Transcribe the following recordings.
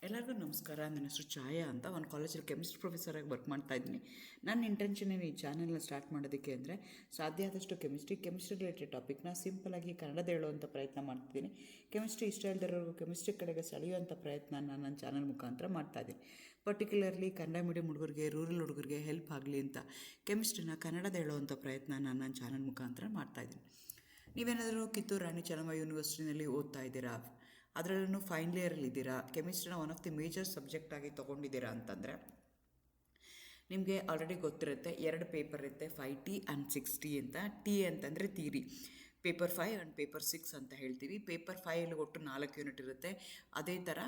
ಎಲ್ಲರಿಗೂ ನಮಸ್ಕಾರ. ನನ್ನ ಹೆಸರು ಛಾಯಾ ಅಂತ. ಒಂದು ಕಾಲೇಜಲ್ಲಿ ಕೆಮಿಸ್ಟ್ರಿ ಪ್ರೊಫೆಸರಾಗಿ ವರ್ಕ್ ಮಾಡ್ತಾ ಇದ್ದೀನಿ. ನನ್ನ ಇಂಟೆನ್ಷನ್ ಏನು ಈ ಚಾನಲ್ನ ಸ್ಟಾರ್ಟ್ ಮಾಡೋದಕ್ಕೆ ಅಂದರೆ, ಸಾಧ್ಯ ಆದಷ್ಟು ಕೆಮಿಸ್ಟ್ರಿ ರಿಲೇಟೆಡ್ ಟಾಪಿಕ್ನ ಸಿಂಪಲಾಗಿ ಕನ್ನಡದ ಹೇಳುವಂಥ ಪ್ರಯತ್ನ ಮಾಡ್ತಿದ್ದೀನಿ. ಕೆಮಿಸ್ಟ್ರಿ ಇಷ್ಟ ಇಲ್ಲದಿರೋರ್ಗು ಕೆಮಿಸ್ಟ್ರಿ ಕಡೆಗೆ ಸೆಳೆಯುವಂಥ ಪ್ರಯತ್ನ ನನ್ನ ಚಾನಲ್ ಮುಖಾಂತರ ಮಾಡ್ತಾಯಿದ್ದೀನಿ. ಪರ್ಟಿಕ್ಯುಲರ್ಲಿ ಕನ್ನಡ ಮೀಡಿಯಂ ಹುಡುಗರಿಗೆ, ರೂರಲ್ ಹುಡುಗರಿಗೆ ಹೆಲ್ಪ್ ಆಗಲಿ ಅಂತ ಕೆಮಿಸ್ಟ್ರಿನ ಕನ್ನಡದ ಹೇಳುವಂಥ ಪ್ರಯತ್ನ ನನ್ನ ಚಾನಲ್ ಮುಖಾಂತರ ಮಾಡ್ತಾಯಿದ್ದೀನಿ. ನೀವೇನಾದರೂ ಕಿತ್ತೂರು ರಾಣಿ ಚೆನ್ನಮ್ಮ ಯೂನಿವರ್ಸಿಟಿನಲ್ಲಿ ಓದ್ತಾ ಇದ್ದೀರಾ, ಅದರಲ್ಲೂ ಫೈನಲ್ ಇಯರಲ್ಲಿ ಇದ್ದೀರಾ, ಕೆಮಿಸ್ಟ್ರಿನ ಒನ್ ಆಫ್ ದಿ ಮೇಜರ್ ಸಬ್ಜೆಕ್ಟಾಗಿ ತೊಗೊಂಡಿದ್ದೀರಾ ಅಂತಂದರೆ ನಿಮಗೆ ಆಲ್ರೆಡಿ ಗೊತ್ತಿರುತ್ತೆ. 2 ಪೇಪರ್ ಇರುತ್ತೆ, 5T ಆ್ಯಂಡ್ 6T ಅಂತ. ಟಿ ಅಂತಂದರೆ ಥಿಯರಿ, ಪೇಪರ್ 5 ಆ್ಯಂಡ್ ಪೇಪರ್ 6 ಅಂತ ಹೇಳ್ತೀವಿ. ಪೇಪರ್ 5ಅಲ್ಲಿ ಒಟ್ಟು 4 ಯೂನಿಟ್ ಇರುತ್ತೆ. ಅದೇ ಥರ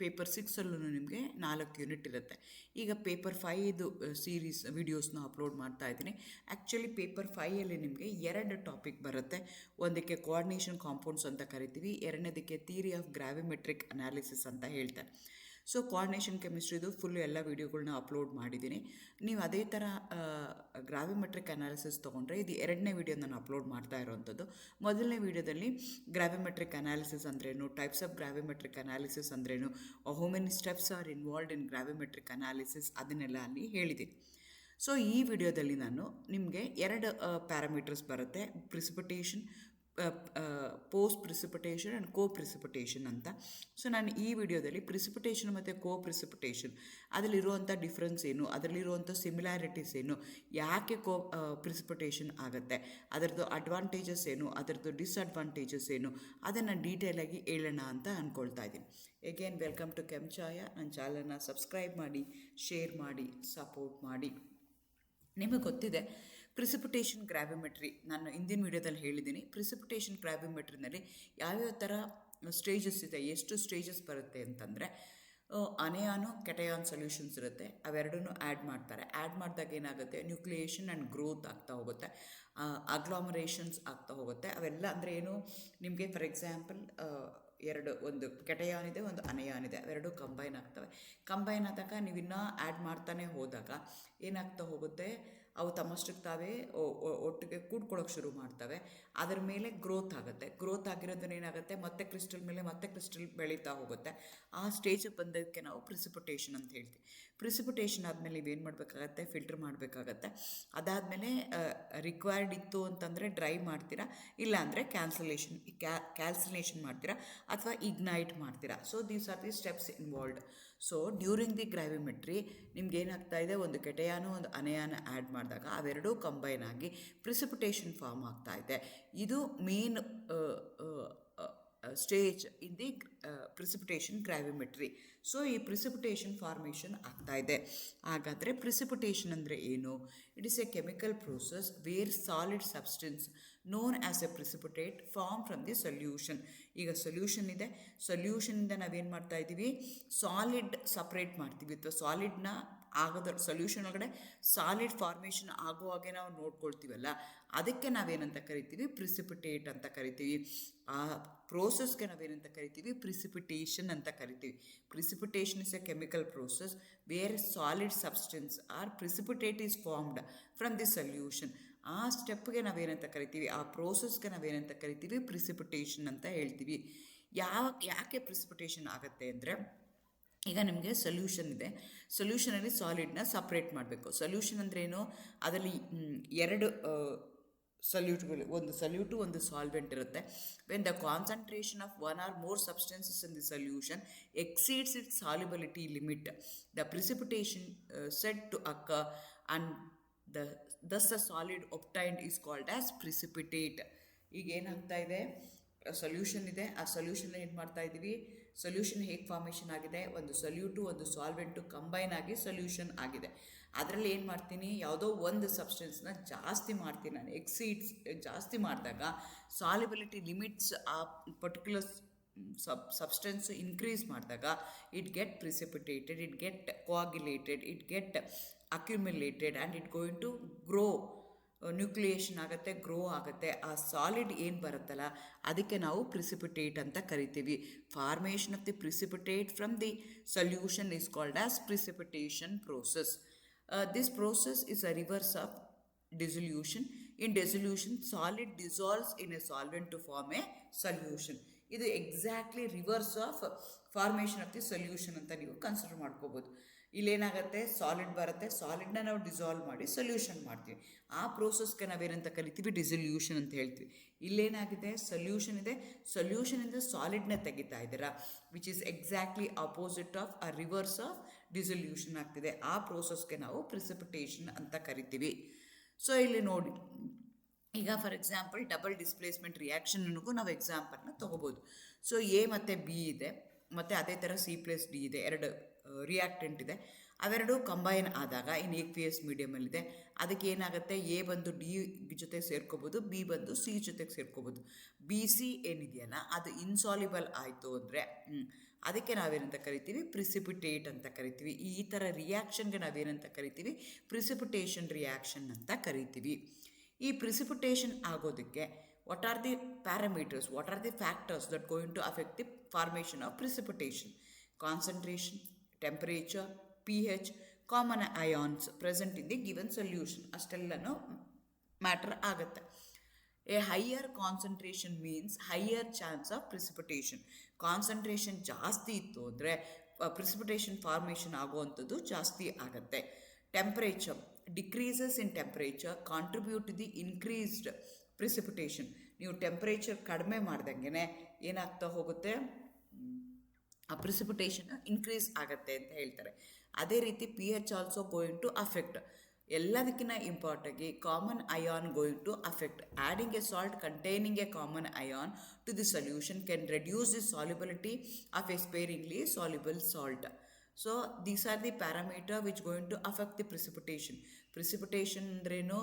ಪೇಪರ್ 6ಅಲ್ಲೂ ನಿಮಗೆ 4 ಯೂನಿಟ್ ಇರುತ್ತೆ. ಈಗ ಪೇಪರ್ 5 ಸೀರೀಸ್ ವಿಡಿಯೋಸ್ನ ಅಪ್ಲೋಡ್ ಮಾಡ್ತಾ ಇದ್ದೀನಿ. ಆ್ಯಕ್ಚುಲಿ ಪೇಪರ್ 5ಅಲ್ಲಿ ನಿಮಗೆ 2 ಟಾಪಿಕ್ ಬರುತ್ತೆ. ಒಂದಕ್ಕೆ ಕೋಆರ್ಡಿನೇಷನ್ ಕಾಂಪೌಂಡ್ಸ್ ಅಂತ ಕರಿತೀವಿ, ಎರಡನೇದಕ್ಕೆ ಥಿಯರಿ ಆಫ್ ಗ್ರಾವಿಮೆಟ್ರಿಕ್ ಅನಾಲಿಸಿಸ್ ಅಂತ ಹೇಳ್ತಾರೆ. ಸೊ ಕೋಆರ್ಡಿನೇಷನ್ ಕೆಮಿಸ್ಟ್ರಿದು ಫುಲ್ ಎಲ್ಲ ವೀಡಿಯೋಗಳನ್ನ ಅಪ್ಲೋಡ್ ಮಾಡಿದ್ದೀನಿ. ನೀವು ಅದೇ ಥರ ಗ್ರಾವಿಮೆಟ್ರಿಕ್ ಅನಾಲಿಸಿಸ್ ತೊಗೊಂಡ್ರೆ ಇದು 2ನೇ ವೀಡಿಯೋ ನಾನು ಅಪ್ಲೋಡ್ ಮಾಡ್ತಾ ಇರೋವಂಥದ್ದು. ಮೊದಲನೇ ವೀಡಿಯೋದಲ್ಲಿ ಗ್ರಾವಿಮೆಟ್ರಿಕ್ ಅನಾಲಿಸಿಸ್ ಅಂದ್ರೇನು, ಟೈಪ್ಸ್ ಆಫ್ ಗ್ರಾವಿಮೆಟ್ರಿಕ್ ಅನಾಲಿಸಿಸ್ ಅಂದ್ರೇನು, how many steps are involved in gravimetric analysis, ಅದನ್ನೆಲ್ಲ ಅಲ್ಲಿ ಹೇಳಿದ್ದೀನಿ. ಸೊ ಈ ವಿಡಿಯೋದಲ್ಲಿ ನಾನು ನಿಮಗೆ 2 ಪ್ಯಾರಾಮೀಟರ್ಸ್ ಬರುತ್ತೆ, precipitation, post precipitation and co precipitation ಅಂತ. ಸೊ ನಾನು ಈ ವಿಡಿಯೋದಲ್ಲಿ ಪ್ರಿಸಿಪಿಟೇಷನ್ ಮತ್ತು ಕೋ ಪ್ರಿಸಿಪಿಟೇಷನ್ ಅದರಲ್ಲಿರುವಂಥ ಡಿಫ್ರೆನ್ಸ್ ಏನು, ಅದರಲ್ಲಿರುವಂಥ ಸಿಮಿಲ್ಯಾರಿಟೀಸ್ ಏನು, ಯಾಕೆ ಪ್ರಿಸಿಪಿಟೇಷನ್ ಆಗುತ್ತೆ, ಅದರದ್ದು ಅಡ್ವಾಂಟೇಜಸ್ ಏನು, ಅದರದ್ದು ಡಿಸ್ಅಡ್ವಾಂಟೇಜಸ್ ಏನು, ಅದನ್ನು ಡೀಟೇಲಾಗಿ ಹೇಳೋಣ ಅಂತ ಅಂದ್ಕೊಳ್ತಾ ಇದ್ದೀನಿ. ಎಗೇನ್ ವೆಲ್ಕಮ್ ಟು ಕೆಮ್ಚಾಯ. ನನ್ನ ಚಾನಲ್ನ ಸಬ್ಸ್ಕ್ರೈಬ್ ಮಾಡಿ, ಶೇರ್ ಮಾಡಿ, ಸಪೋರ್ಟ್ ಮಾಡಿ. ನಿಮಗೆ ಗೊತ್ತಿದೆ ಪ್ರಿಸಿಪಿಟೇಷನ್ ಗ್ರಾವಿಮೆಟ್ರಿ, ನಾನು ಹಿಂದಿನ ವೀಡಿಯೋದಲ್ಲಿ ಹೇಳಿದ್ದೀನಿ. ಪ್ರಿಸಿಪಿಟೇಷನ್ ಗ್ರಾವಿಮೆಟ್ರಿನಲ್ಲಿ ಯಾವ್ಯಾವ ಥರ ಸ್ಟೇಜಸ್ ಇದೆ, ಎಷ್ಟು ಸ್ಟೇಜಸ್ ಬರುತ್ತೆ ಅಂತಂದರೆ, ಅನೆಯಾನು ಕೆಟಯಾನ್ ಸೊಲ್ಯೂಷನ್ಸ್ ಇರುತ್ತೆ, ಅವೆರಡನ್ನೂ ಆ್ಯಡ್ ಮಾಡ್ತಾರೆ. ಆ್ಯಡ್ ಮಾಡಿದಾಗ ಏನಾಗುತ್ತೆ, ನ್ಯೂಕ್ಲಿಯೇಷನ್ ಆ್ಯಂಡ್ ಗ್ರೋತ್ ಆಗ್ತಾ ಹೋಗುತ್ತೆ, ಅಗ್ಲಾಮರೇಷನ್ಸ್ ಆಗ್ತಾ ಹೋಗುತ್ತೆ. ಅವೆಲ್ಲ ಅಂದರೆ ಏನು, ನಿಮಗೆ ಫಾರ್ ಎಕ್ಸಾಂಪಲ್ ಒಂದು ಕೆಟಯಾನ್ ಇದೆ, ಒಂದು ಅನಯಾನ್ ಇದೆ, ಅವೆರಡು ಕಂಬೈನ್ ಆಗ್ತವೆ. ಕಂಬೈನ್ ಆದಾಗ ನೀವಿನ್ನೂ ಆ್ಯಡ್ ಮಾಡ್ತಾನೆ ಹೋದಾಗ ಏನಾಗ್ತಾ ಹೋಗುತ್ತೆ, ಅವು ತಮ್ಮಷ್ಟಕ್ಕೆ ತಾವೇ ಒಟ್ಟಿಗೆ ಕೂಡ್ಕೊಳ್ಳೋಕೆ ಶುರು ಮಾಡ್ತವೆ. ಅದರ ಮೇಲೆ ಗ್ರೋತ್ ಆಗುತ್ತೆ. ಗ್ರೋತ್ ಆಗಿರೋದನ್ನ ಏನಾಗುತ್ತೆ, ಮತ್ತೆ ಕ್ರಿಸ್ಟಲ್ ಮೇಲೆ ಮತ್ತೆ ಕ್ರಿಸ್ಟಲ್ ಬೆಳೀತಾ ಹೋಗುತ್ತೆ. ಆ ಸ್ಟೇಜಿಗೆ ಬಂದದಕ್ಕೆ ನಾವು ಪ್ರಿಸಿಪಿಟೇಷನ್ ಅಂತ ಹೇಳ್ತೀವಿ. ಪ್ರಿಸಿಪಿಟೇಷನ್ ಆದಮೇಲೆ ನೀವೇನು ಮಾಡಬೇಕಾಗತ್ತೆ, ಫಿಲ್ಟರ್ ಮಾಡಬೇಕಾಗತ್ತೆ. ಅದಾದಮೇಲೆ ರಿಕ್ವೈರ್ಡ್ ಇತ್ತು ಅಂತಂದರೆ ಡ್ರೈ ಮಾಡ್ತೀರಾ, ಇಲ್ಲಾಂದರೆ ಕ್ಯಾಲ್ಸಿನೇಷನ್ ಮಾಡ್ತೀರಾ ಅಥವಾ ಇಗ್ನೈಟ್ ಮಾಡ್ತೀರಾ. So these are the steps involved. So during the gravimetry ನಿಮ್ಗೆ ಏನಾಗ್ತಾ ಇದೆ, ಒಂದು ಕೆಟಯಾನು ಒಂದು ಅನಯಾನ ಆ್ಯಡ್ ಮಾಡಿದಾಗ ಅವೆರಡೂ ಕಂಬೈನ್ ಆಗಿ ಪ್ರಿಸಿಪಿಟೇಷನ್ ಫಾರ್ಮ್ ಆಗ್ತಾ ಇದೆ. ಇದು main stage in the precipitation gravimetry. So ಈ ಪ್ರಿಸಿಪಿಟೇಷನ್ ಫಾರ್ಮೇಷನ್ ಆಗ್ತಾ ಇದೆ. ಹಾಗಾದರೆ ಪ್ರಿಸಿಪಿಟೇಷನ್ ಅಂದರೆ ಏನು? It is a chemical process where solid substance known as a precipitate form from the solution. ಈಗ ಸೊಲ್ಯೂಷನ್ ಇದೆ, ಸೊಲ್ಯೂಷನಿಂದ ನಾವೇನು ಮಾಡ್ತಾ ಇದ್ದೀವಿ, ಸಾಲಿಡ್ ಸಪ್ರೇಟ್ ಮಾಡ್ತೀವಿ, ಅಥವಾ ಸಾಲಿಡ್ನ ಆಗೋದ್ರ ಸೊಲ್ಯೂಷನ್ ಒಳಗಡೆ ಸಾಲಿಡ್ ಫಾರ್ಮೇಷನ್ ಆಗೋ ಹಾಗೆ ನಾವು ನೋಡ್ಕೊಳ್ತೀವಲ್ಲ, ಅದಕ್ಕೆ ನಾವೇನಂತ ಕರಿತೀವಿ, ಪ್ರಿಸಿಪಿಟೇಟ್ ಅಂತ ಕರಿತೀವಿ. ಆ ಪ್ರೋಸೆಸ್ಗೆ ನಾವೇನಂತ ಕರಿತೀವಿ, ಪ್ರಿಸಿಪಿಟೇಷನ್ ಅಂತ ಕರಿತೀವಿ. Precipitation is a chemical process where solid substance are precipitate is formed from the solution. ಆ ಸ್ಟೆಪ್ಗೆ ನಾವೇನಂತ ಕರಿತೀವಿ, ಆ ಪ್ರೋಸೆಸ್ಗೆ ನಾವೇನಂತ ಕರಿತೀವಿ, ಪ್ರಿಸಿಪಿಟೇಷನ್ ಅಂತ ಹೇಳ್ತೀವಿ. ಯಾಕೆ ಪ್ರಿಸಿಪಿಟೇಷನ್ ಆಗುತ್ತೆ ಅಂದರೆ, ಈಗ ನಿಮಗೆ ಸೊಲ್ಯೂಷನ್ ಇದೆ, ಸೊಲ್ಯೂಷನಲ್ಲಿ ಸಾಲಿಡ್ನ ಸಪ್ರೇಟ್ ಮಾಡಬೇಕು. ಸೊಲ್ಯೂಷನ್ ಅಂದ್ರೇನು, ಅದರಲ್ಲಿ 2 ಸೊಲ್ಯೂಟ್ಗಳು, ಒಂದು ಸೊಲ್ಯೂಟು ಒಂದು ಸಾಲ್ವೆಂಟ್ ಇರುತ್ತೆ. When the concentration of one or more substances in the solution exceeds its solubility limit, the precipitation said to occur and thus the solid obtained is called as precipitate. ಈಗ ಏನಾಗ್ತಾ ಇದೆ, solution ಇದೆ, ಆ solution ಏನು ಮಾಡ್ತಾ ಇದ್ದೀವಿ, solution ಹೇಗೆ formation ಆಗಿದೆ, ಒಂದು ಸೊಲ್ಯೂಟು ಒಂದು ಸಾಲ್ವೆಂಟು ಕಂಬೈನ್ ಆಗಿ ಸೊಲ್ಯೂಷನ್ ಆಗಿದೆ. ಅದರಲ್ಲಿ ಏನು ಮಾಡ್ತೀನಿ, ಯಾವುದೋ ಒಂದು ಸಬ್ಸ್ಟೆನ್ಸ್ನ ಜಾಸ್ತಿ ಮಾಡ್ತೀನಿ ನಾನು, ಎಕ್ಸೀಡ್ಸ್ ಜಾಸ್ತಿ ಮಾಡಿದಾಗ ಸಾಲ್ಯುಬಿಲಿಟಿ ಲಿಮಿಟ್ಸ್ ಆ ಪರ್ಟಿಕ್ಯುಲರ್ substance increase ಮಾಡಿದಾಗ it get precipitated, it get coagulated, it get accumulated and it going to grow, ನ್ಯೂಕ್ಲಿಯೇಷನ್ ಆಗುತ್ತೆ, ಗ್ರೋ ಆಗುತ್ತೆ. ಆ ಸಾಲಿಡ್ ಏನು ಬರುತ್ತಲ್ಲ ಅದಕ್ಕೆ ನಾವು ಪ್ರಿಸಿಪಿಟೇಟ್ ಅಂತ ಕರಿತೀವಿ. Formation of the precipitate from the solution is called as precipitation process. This process is a reverse of dissolution. In dissolution, solid dissolves in a solvent to form a solution. ಇದು exactly reverse of formation of the solution ಅಂತ ನೀವು consider ಮಾಡ್ಕೋಬೋದು. ಇಲ್ಲೇನಾಗುತ್ತೆ, solid ಬರುತ್ತೆ, ಸಾಲಿಡ್ನ ನಾವು dissolve ಮಾಡಿ solution ಮಾಡ್ತೀವಿ. ಆ ಪ್ರೋಸೆಸ್ಗೆ ನಾವೇನಂತ ಕರಿತೀವಿ, ಡಿಸಲ್ಯೂಷನ್ ಅಂತ ಹೇಳ್ತೀವಿ. ಇಲ್ಲೇನಾಗಿದೆ, ಸೊಲ್ಯೂಷನ್ ಇದೆ, ಸೊಲ್ಯೂಷನಿಂದ ಸಾಲಿಡ್ನ ತೆಗಿತಾ ಇದ್ದೀರಾ, which is exactly opposite of ಆ ರಿವರ್ಸ್ ಆಫ್ ಡಿಸಲ್ಯೂಷನ್ ಆಗ್ತಿದೆ. ಆ ಪ್ರೋಸೆಸ್ಗೆ ನಾವು ಪ್ರಿಸಿಪಿಟೇಷನ್ ಅಂತ ಕರಿತೀವಿ. ಸೊ ಇಲ್ಲಿ ನೋಡಿ, ಈಗ ಫಾರ್ ಎಕ್ಸಾಂಪಲ್ ಡಬಲ್ ಡಿಸ್ಪ್ಲೇಸ್ಮೆಂಟ್ ರಿಯಾಕ್ಷನ್ನಿಗೂ ನಾವು ಎಕ್ಸಾಂಪಲ್ನ ತೊಗೋಬೋದು. ಸೊ ಎ ಮತ್ತು ಬಿ ಇದೆ, ಮತ್ತು ಅದೇ ಥರ C+D ಇದೆ, ಎರಡು ರಿಯಾಕ್ಟೆಂಟ್ ಇದೆ. ಅವೆರಡು ಕಂಬೈನ್ ಆದಾಗ ಇನ್ ಏಕ್ವಿಯಸ್ ಮೀಡಿಯಮಲ್ಲಿದೆ. ಅದಕ್ಕೆ ಏನಾಗುತ್ತೆ, ಎ ಬಂದು ಡಿ ಜೊತೆ ಸೇರ್ಕೋಬೋದು, ಬಿ ಬಂದು ಸಿ ಜೊತೆಗೆ ಸೇರ್ಕೋಬೋದು. BC ಏನಿದೆಯಲ್ಲ ಅದು ಇನ್ಸಾಲ್ಯುಬಲ್ ಆಯಿತು ಅಂದರೆ ಅದಕ್ಕೆ ನಾವೇನಂತ ಕರಿತೀವಿ, ಪ್ರಿಸಿಪಿಟೇಟ್ ಅಂತ ಕರಿತೀವಿ. ಈ ಥರ ರಿಯಾಕ್ಷನ್ಗೆ ನಾವೇನಂತ ಕರಿತೀವಿ, ಪ್ರಿಸಿಪಿಟೇಷನ್ ರಿಯಾಕ್ಷನ್ ಅಂತ ಕರಿತೀವಿ. ಈ ಪ್ರಿಸಿಪಿಟೇಷನ್ ಆಗೋದಕ್ಕೆ what are the parameters, what are the factors that going to affect the formation of precipitation? Concentration, temperature, pH, common ions present in the given solution ಅಷ್ಟೆಲ್ಲನೂ ಮ್ಯಾಟರ್ ಆಗುತ್ತೆ. A higher concentration means higher chance of precipitation. Concentration ಜಾಸ್ತಿ ಇತ್ತು ಅಂದರೆ precipitation formation ಆಗುವಂಥದ್ದು ಜಾಸ್ತಿ ಆಗುತ್ತೆ. Temperature, decreases in temperature contribute to the increased precipitation. ನೀವು temperature ಕಡಿಮೆ ಮಾಡ್ದಂಗೆ ಏನಾಗ್ತಾ ಹೋಗುತ್ತೆ, ಆ ಪ್ರಿಸಿಪಿಟೇಷನ್ ಇನ್ಕ್ರೀಸ್ ಆಗುತ್ತೆ ಅಂತ ಹೇಳ್ತಾರೆ. ಅದೇ ರೀತಿ pH also going to affect. ಎಲ್ಲದಕ್ಕಿಂತ ಇಂಪಾರ್ಟಾಗಿ common ion going to affect. Adding a salt containing a common ion to the solution can reduce the solubility of a sparingly soluble salt. So these are the parameter which going to affect the precipitation. Precipitation ಅಂದ್ರೇನು,